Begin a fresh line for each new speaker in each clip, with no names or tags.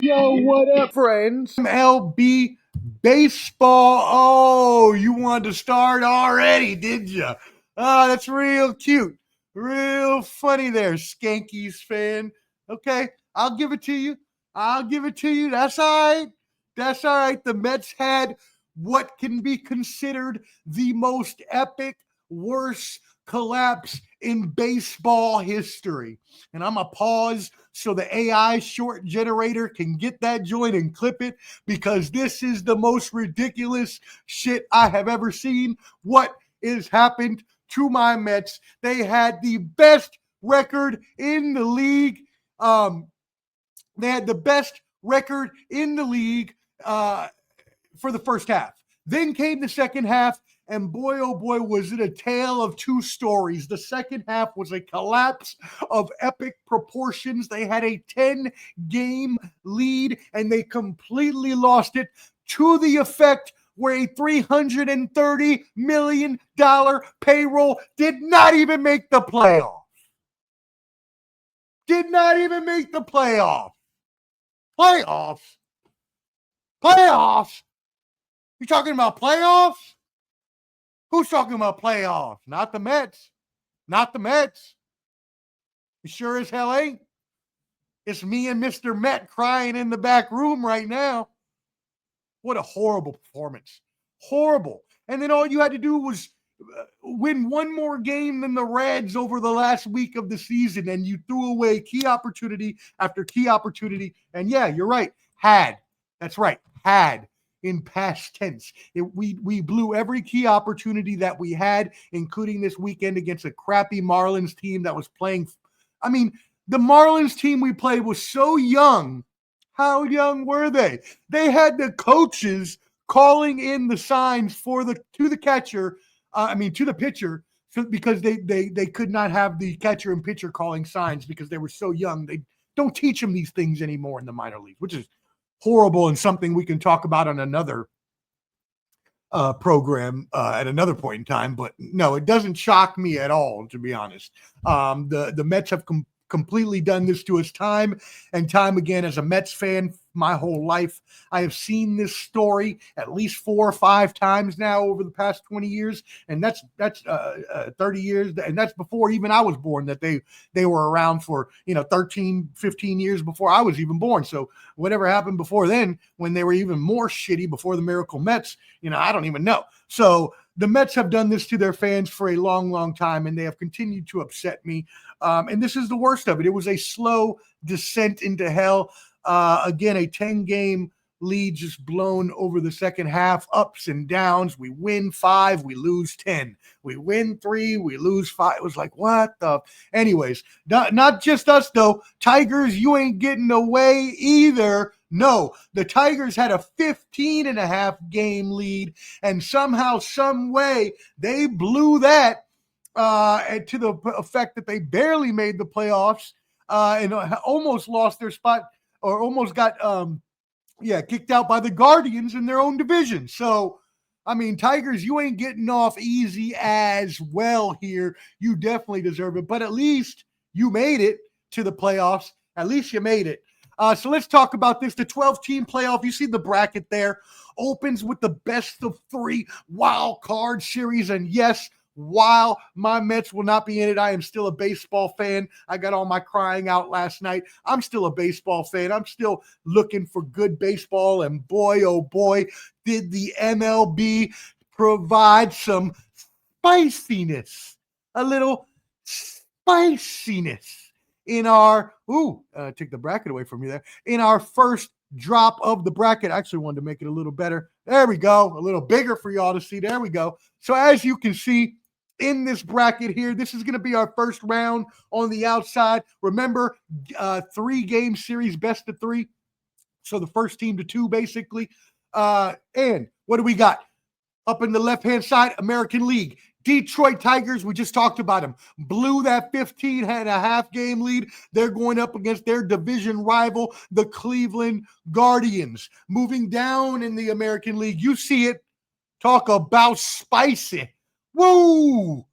Yo, what up, friends? MLB baseball. Oh, you wanted to start already, did you? Oh, that's real cute. Real funny there, Skankies fan. Okay, I'll give it to you. I'll give it to you. That's all right. That's all right. The Mets had what can be considered the most epic, worst collapse in baseball history. And I'm going to pause so the AI short generator can get that joint and clip it, because this is the most ridiculous shit I have ever seen. What is happened to my Mets? They had the best record in the league. They had the best record in the league for the first half. Then came the second half, and boy, oh boy, was it a tale of two stories. The second half was a collapse of epic proportions. They had a 10-game lead, and they completely lost it, to the effect where a $330 million payroll did not even make the playoffs. Did not even make the playoffs. Playoffs? Playoffs? You talking about playoffs? Who's talking about playoffs? Not the Mets. Not the Mets. It sure as hell ain't. It's me and Mr. Met crying in the back room right now. What a horrible performance. Horrible. And then all you had to do was win one more game than the Reds over the last week of the season, and you threw away key opportunity after key opportunity. And yeah, you're right. Had. That's right. Had. In past tense. We blew every key opportunity that we had, including this weekend against a crappy Marlins team that was playing. I mean, the Marlins team we played was so young. How young were they? They had the coaches calling in the signs to the catcher. To the pitcher, because they could not have the catcher and pitcher calling signs because they were so young. They don't teach them these things anymore in the minor leagues, which is horrible and something we can talk about on another program at another point in time. But no, it doesn't shock me at all, to be honest. The Mets have completely done this to us time and time again. As a Mets fan my whole life, I have seen this story at least 4 or 5 times now over the past 20 years, and that's 30 years, and that's before even I was born. That they were around for 13, 15 years before I was even born. So whatever happened before then, when they were even more shitty before the Miracle Mets, I don't even know. So the Mets have done this to their fans for a long, long time, and they have continued to upset me. And this is the worst of it. It was a slow descent into hell. Again, a 10-game lead just blown over the second half, ups and downs. We win 5, we lose 10. We win 3, we lose 5. It was like, what the? Anyways, not just us, though. Tigers, you ain't getting away either. No, the Tigers had a 15.5-game lead, and somehow, some way, they blew that to the effect that they barely made the playoffs and almost lost their spot, or almost got kicked out by the Guardians in their own division. So, Tigers, you ain't getting off easy as well here. You definitely deserve it, but at least you made it to the playoffs. At least you made it. So let's talk about this. The 12-team playoff, you see the bracket there, opens with the best of 3 wild card series. And yes, while my Mets will not be in it, I am still a baseball fan. I got all my crying out last night. I'm still a baseball fan. I'm still looking for good baseball. And boy, oh boy, did the MLB provide some spiciness, a little spiciness in our, take the bracket away from you there, in our first drop of the bracket. I actually wanted to make it a little better. There we go. A little bigger for y'all to see. There we go. So as you can see in this bracket here, this is going to be our first round on the outside. Remember, 3-game series, best of 3. So the first team to 2, basically. And what do we got? Up in the left-hand side, American League. Detroit Tigers, we just talked about them, blew that 15.5-game lead. They're going up against their division rival, the Cleveland Guardians. Moving down in the American League, you see it. Talk about spicy. Woo!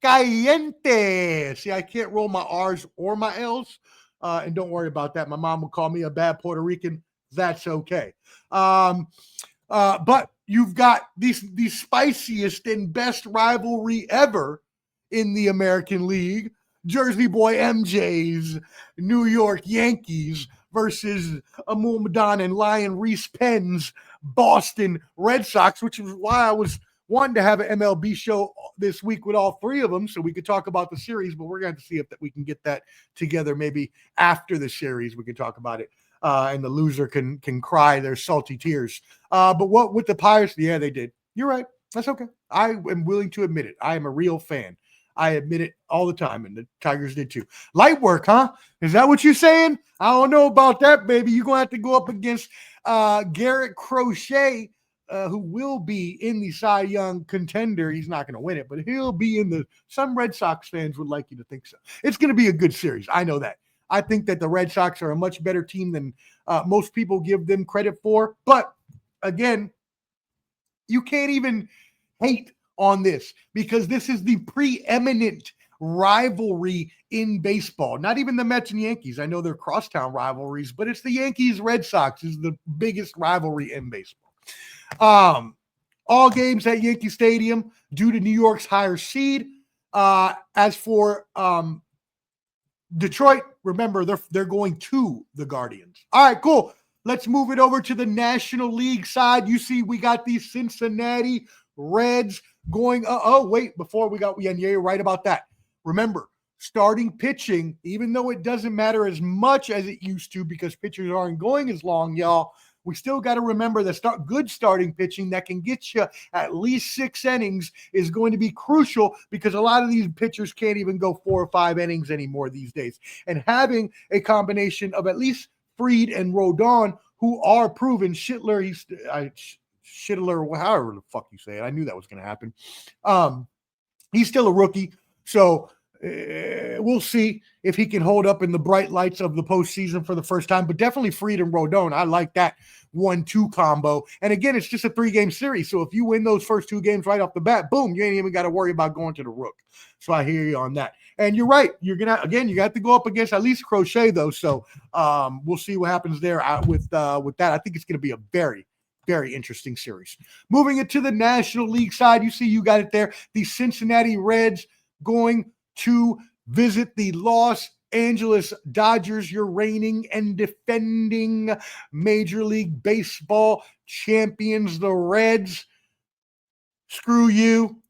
Caliente. See, I can't roll my R's or my L's. And don't worry about that. My mom will call me a bad Puerto Rican. That's okay. But you've got the spiciest and best rivalry ever in the American League. Jersey boy MJ's New York Yankees versus Amul Madan and Lion Reese Penn's Boston Red Sox, which is why I was wanting to have an MLB show this week with all three of them so we could talk about the series, but we're going to see if we can get that together maybe after the series. We can talk about it. And the loser can cry their salty tears. But what with the Pirates? Yeah, they did. You're right. That's okay. I am willing to admit it. I am a real fan. I admit it all the time, and the Tigers did too. Light work, huh? Is that what you're saying? I don't know about that, baby. You're going to have to go up against Garrett Crochet, who will be in the Cy Young contender. He's not going to win it, but he'll be in the – some Red Sox fans would like you to think so. It's going to be a good series. I know that. I think that the Red Sox are a much better team than most people give them credit for. But, again, you can't even hate on this because this is the preeminent rivalry in baseball. Not even the Mets and Yankees. I know they're crosstown rivalries, but it's the Yankees-Red Sox is the biggest rivalry in baseball. All games at Yankee Stadium due to New York's higher seed. As for Detroit, remember, they're going to the Guardians. All right, cool. Let's move it over to the National League side. You see, we got these Cincinnati Reds going. Before we got, you're right about that. Remember, starting pitching, even though it doesn't matter as much as it used to because pitchers aren't going as long, y'all, we still got to remember that good starting pitching that can get you at least 6 innings is going to be crucial because a lot of these pitchers can't even go 4 or 5 innings anymore these days. And having a combination of at least Fried and Rodon, who are proven, Schindler, however the fuck you say it, I knew that was going to happen. He's still a rookie, so we'll see if he can hold up in the bright lights of the postseason for the first time. But definitely Fried and Rodon, I like that 1-2 combo. And again, it's just a 3-game series, so if you win those first 2 games right off the bat, boom, you ain't even got to worry about going to the Rook. So I hear you on that. And you're right. You got to go up against at least Crochet though. So we'll see what happens there with that. I think it's going to be a very, very interesting series. Moving it to the National League side, you got it there. The Cincinnati Reds going to visit the Los Angeles Dodgers, your reigning and defending Major League Baseball champions, the Reds. Screw you.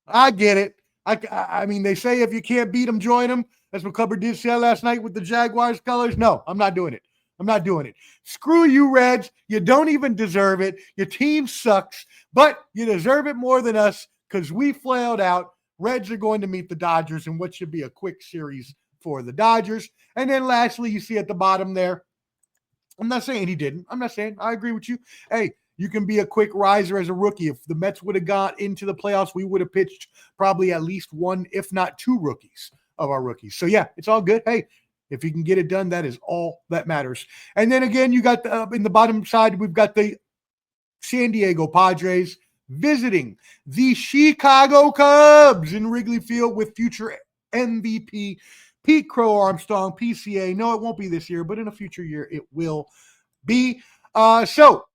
I get it. I mean, they say if you can't beat them, join them. That's what Clubber did say last night with the Jaguars colors. No, I'm not doing it. Screw you, Reds. You don't even deserve it. Your team sucks, but you deserve it more than us because we flailed out. Reds are going to meet the Dodgers in what should be a quick series for the Dodgers. And then lastly, you see at the bottom there, I'm not saying he didn't. I'm not saying I agree with you. Hey, you can be a quick riser as a rookie. If the Mets would have got into the playoffs, we would have pitched probably at least 1, if not 2 rookies of our rookies. So, yeah, it's all good. Hey, if you can get it done, that is all that matters. And then, again, you got in the bottom side, we've got the San Diego Padres visiting the Chicago Cubs in Wrigley Field with future MVP Pete Crow Armstrong, PCA. No, it won't be this year, but in a future year, it will be. So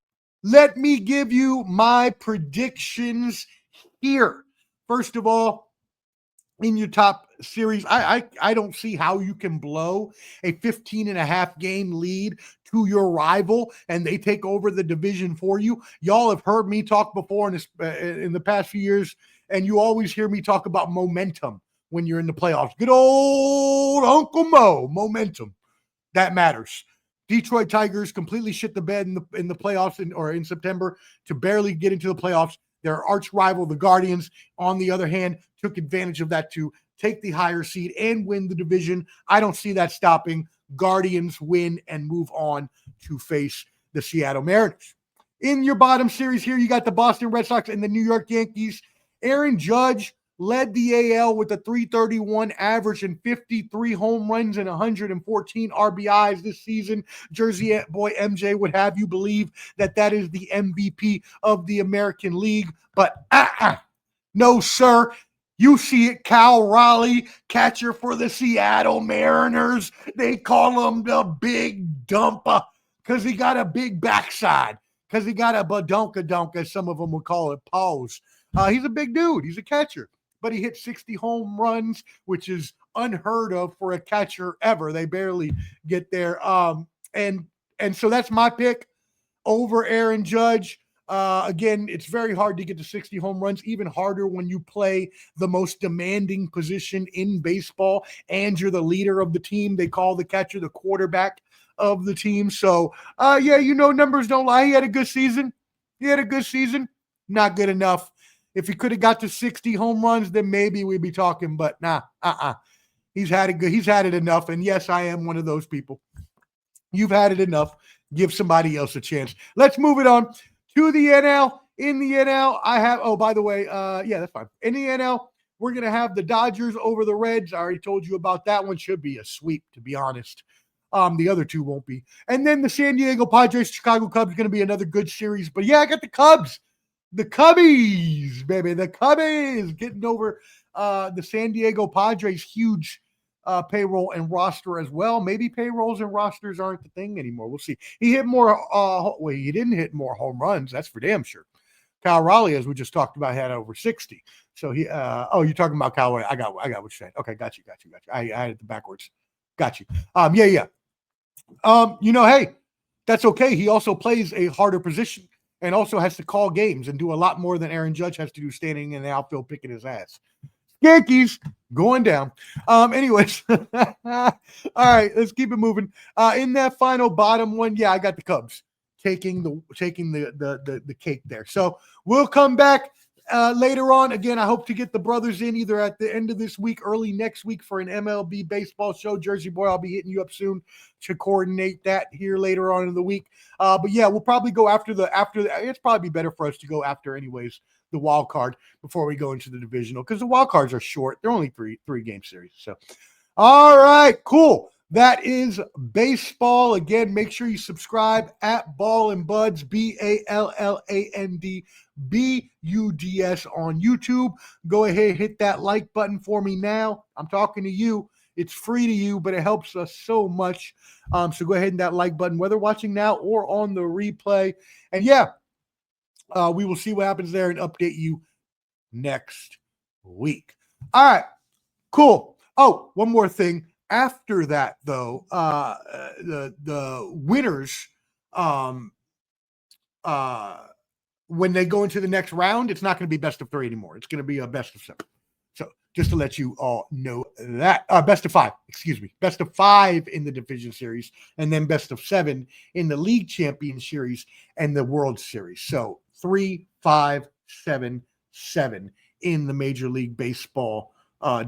let me give you my predictions here. First of all, in your top series, I don't see how you can blow a 15.5 game lead to your rival and they take over the division for you. Y'all have heard me talk before in the past few years, and you always hear me talk about momentum when you're in the playoffs. Good old Uncle Mo, momentum. That matters. Detroit Tigers completely shit the bed in the playoffs in September to barely get into the playoffs. Their arch rival, the Guardians, on the other hand, took advantage of that to take the higher seed and win the division. I don't see that stopping. Guardians win and move on to face the Seattle Mariners. In your bottom series here, you got the Boston Red Sox and the New York Yankees. Aaron Judge led the AL with a .331 average and 53 home runs and 114 RBIs this season. Jersey boy MJ would have you believe that is the MVP of the American League. But no, sir. You see it, Cal Raleigh, catcher for the Seattle Mariners. They call him the Big Dumper because he got a big backside, because he got a badonka-donk, as some of them would call it, pause. He's a big dude. He's a catcher, but he hit 60 home runs, which is unheard of for a catcher ever. They barely get there. And so that's my pick over Aaron Judge. Again, it's very hard to get to 60 home runs, even harder when you play the most demanding position in baseball and you're the leader of the team. They call the catcher the quarterback of the team. So, yeah, numbers don't lie. He had a good season. Not good enough. If he could have got to 60 home runs, then maybe we'd be talking, but nah, He's had it enough. And yes, I am one of those people. You've had it enough. Give somebody else a chance. Let's move it on to the NL. In the NL, I have, by the way, yeah, that's fine. In the NL, we're going to have the Dodgers over the Reds. I already told you about that one. Should be a sweep, to be honest. The other two won't be. And then the San Diego Padres, Chicago Cubs, going to be another good series. But yeah, I got the Cubs. The Cubbies, baby. The Cubbies getting over the San Diego Padres' huge payroll and roster as well. Maybe payrolls and rosters aren't the thing anymore. We'll see. He hit more. He didn't hit more home runs. That's for damn sure. Kyle Raleigh, as we just talked about, had over 60. So he. You're talking about Kyle Raleigh. I got what you're saying. Okay, got you. I had it backwards. Got you. Yeah. Hey, that's okay. He also plays a harder position and also has to call games and do a lot more than Aaron Judge has to do standing in the outfield picking his ass. Yankees going down. Anyways, all right, let's keep it moving. In that final bottom one, yeah, I got the Cubs taking the cake there. So we'll come back later on. Again, I hope to get the brothers in either at the end of this week, early next week for an MLB baseball show. Jersey Boy, I'll be hitting you up soon to coordinate that here later on in the week. But yeah, we'll probably go after it's probably better for us to go after anyways the wild card before we go into the divisional, because the wild cards are short. They're only three game series. So, all right, cool. That is baseball. Again, make sure you subscribe at Ball and Buds, BALLAND BUDS on YouTube. Go ahead, hit that like button for me now. I'm talking to you. It's free to you, but it helps us so much. So go ahead and that like button, whether watching now or on the replay. And yeah, we will see what happens there and update you next week. All right, cool. Oh, one more thing. After that, though, the winners, when they go into the next round, it's not going to be best of 3 anymore. It's going to be a best of 7. So just to let you all know that, best of 5, best of 5 in the division series, and then best of 7 in the league champion series and the World Series. So 3, 5, 7, 7 in the Major League Baseball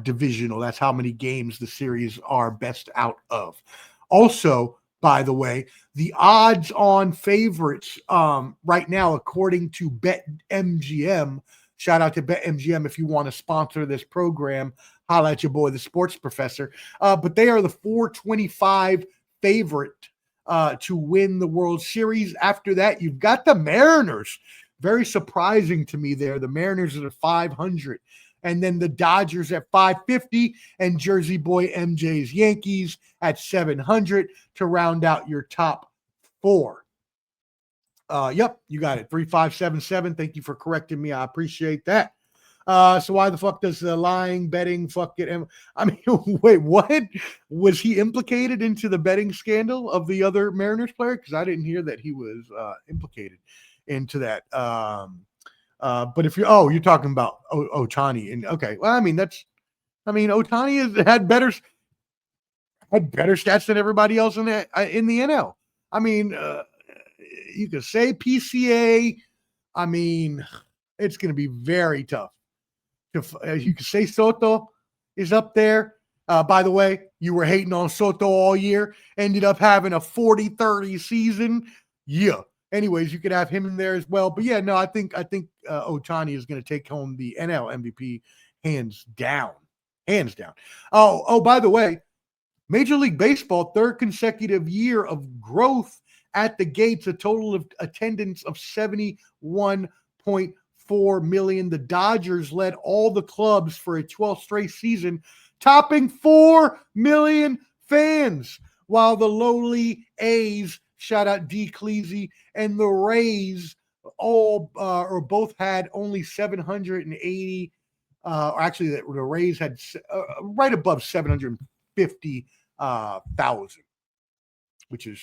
divisional. That's how many games the series are best out of. Also, by the way, the odds on favorites right now, according to BetMGM, shout out to BetMGM if you want to sponsor this program, holla at your boy, the sports professor. But they are the 425 favorite to win the World Series. After that, you've got the Mariners. Very surprising to me there. The Mariners are at 500. And then the Dodgers at 550 and Jersey Boy MJ's Yankees at 700 to round out your top 4. Yep, you got it. 3577. Thank you for correcting me. I appreciate that. So why the fuck does the lying betting fuck get I mean, wait, what? Was he implicated into the betting scandal of the other Mariners player? Because I didn't hear that he was implicated into that. But if you're talking about Ohtani, and okay, well, Ohtani had better stats than everybody else in the NL. I mean, you could say PCA. I mean, it's going to be very tough. You could say Soto is up there. By the way, you were hating on Soto all year, ended up having a 40-30 season. Yeah. Anyways, you could have him in there as well. But yeah, no, I think Ohtani is going to take home the NL MVP hands down. Oh, by the way, Major League Baseball, 3rd consecutive year of growth at the gates, a total of attendance of 71.4 1.4 million. The Dodgers led all the clubs for a 12th straight season, topping 4 million fans, while the lowly A's, shout out D. Cleasy, and the Rays all or both had only 780. Actually, the Rays had right above 750,000, which is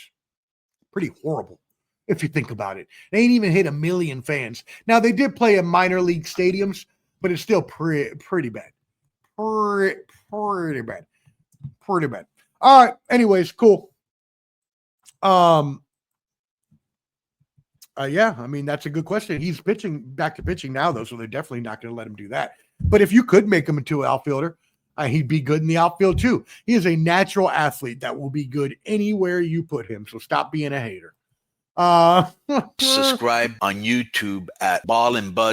pretty horrible if you think about it. They ain't even hit 1 million fans. Now, they did play in minor league stadiums, but it's still pretty bad. Pretty bad. Pretty bad. All right. Anyways, cool. Yeah, I mean, that's a good question. He's back to pitching now, though, so they're definitely not going to let him do that. But if you could make him into an outfielder, he'd be good in the outfield, too. He is a natural athlete that will be good anywhere you put him, so stop being a hater.
Subscribe on YouTube at Ball and Buds.